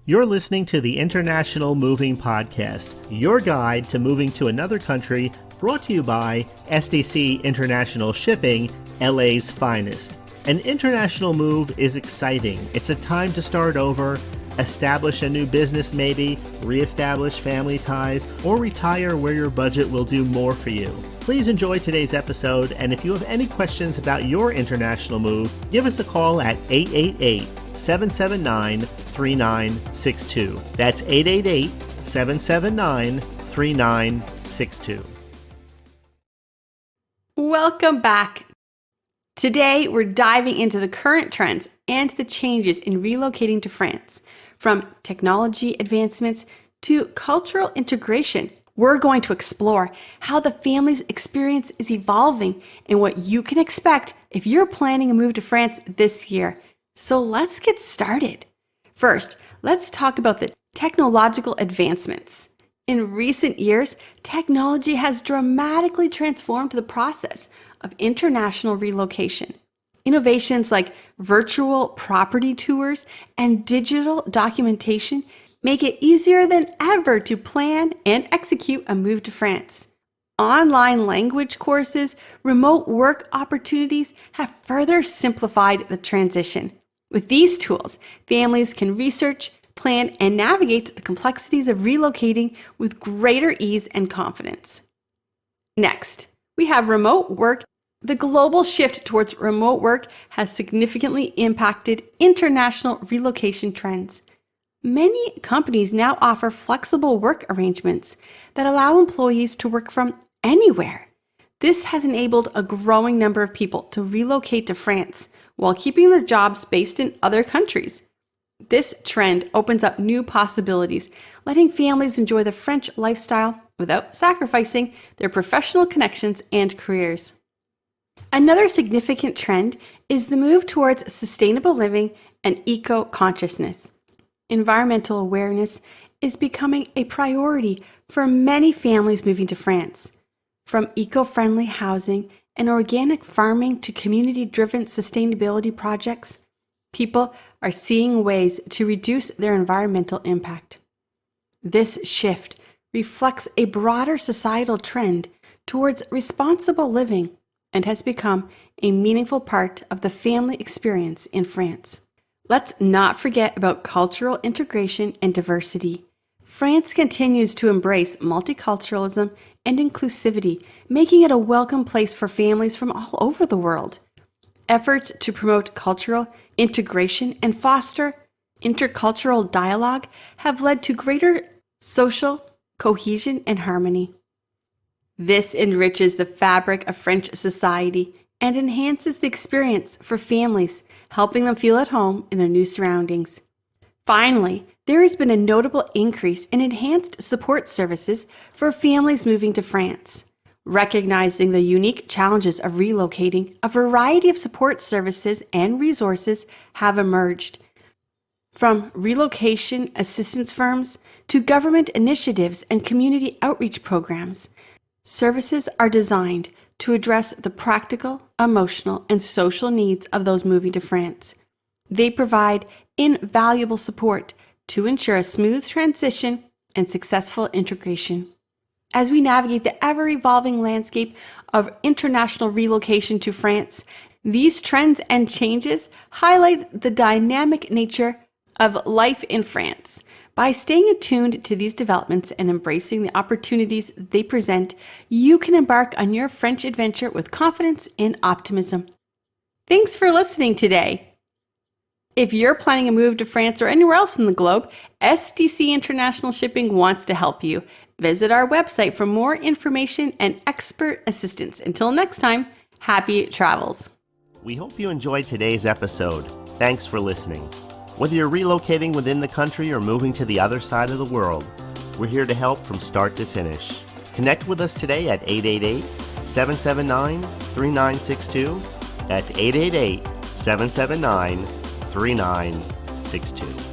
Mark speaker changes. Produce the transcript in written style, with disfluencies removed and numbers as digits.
Speaker 1: You're listening to the International Moving Podcast, your guide to moving to another country, brought to you by SDC International Shipping, LA's finest. An international move is exciting. It's a time to start over, establish a new business maybe, reestablish family ties, or retire where your budget will do more for you. Please enjoy today's episode, and if you have any questions about your international move, give us a call at 888-779-3962. That's 888-779-3962.
Speaker 2: Welcome back. Today, we're diving into the current trends and the changes in relocating to France, from technology advancements to cultural integration. We're going to explore how the family's experience is evolving and what you can expect if you're planning a move to France this year. So let's get started. First, let's talk about the technological advancements. In recent years, technology has dramatically transformed the process of international relocation. Innovations like virtual property tours and digital documentation make it easier than ever to plan and execute a move to France. Online language courses, remote work opportunities have further simplified the transition. With these tools, families can research, plan, and navigate the complexities of relocating with greater ease and confidence. Next, we have remote work. The global shift towards remote work has significantly impacted international relocation trends. Many companies now offer flexible work arrangements that allow employees to work from anywhere. This has enabled a growing number of people to relocate to France while keeping their jobs based in other countries. This trend opens up new possibilities, letting families enjoy the French lifestyle without sacrificing their professional connections and careers. Another significant trend is the move towards sustainable living and eco-consciousness. Environmental awareness is becoming a priority for many families moving to France. From eco-friendly housing and organic farming to community-driven sustainability projects, people are seeing ways to reduce their environmental impact. This shift reflects a broader societal trend towards responsible living and has become a meaningful part of the family experience in France. Let's not forget about cultural integration and diversity. France continues to embrace multiculturalism and inclusivity, making it a welcome place for families from all over the world. Efforts to promote cultural integration and foster intercultural dialogue have led to greater social cohesion and harmony. This enriches the fabric of French society and enhances the experience for families, helping them feel at home in their new surroundings. Finally, there has been a notable increase in enhanced support services for families moving to France. Recognizing the unique challenges of relocating, a variety of support services and resources have emerged. From relocation assistance firms to government initiatives and community outreach programs, services are designed to address the practical, emotional, and social needs of those moving to France. They provide invaluable support to ensure a smooth transition and successful integration. As we navigate the ever-evolving landscape of international relocation to France, these trends and changes highlight the dynamic nature of life in France. By staying attuned to these developments and embracing the opportunities they present, you can embark on your French adventure with confidence and optimism. Thanks for listening today. If you're planning a move to France or anywhere else in the globe, SDC International Shipping wants to help you. Visit our website for more information and expert assistance. Until next time, happy travels.
Speaker 1: We hope you enjoyed today's episode. Thanks for listening. Whether you're relocating within the country or moving to the other side of the world, we're here to help from start to finish. Connect with us today at 888-779-3962. That's 888-779-3962.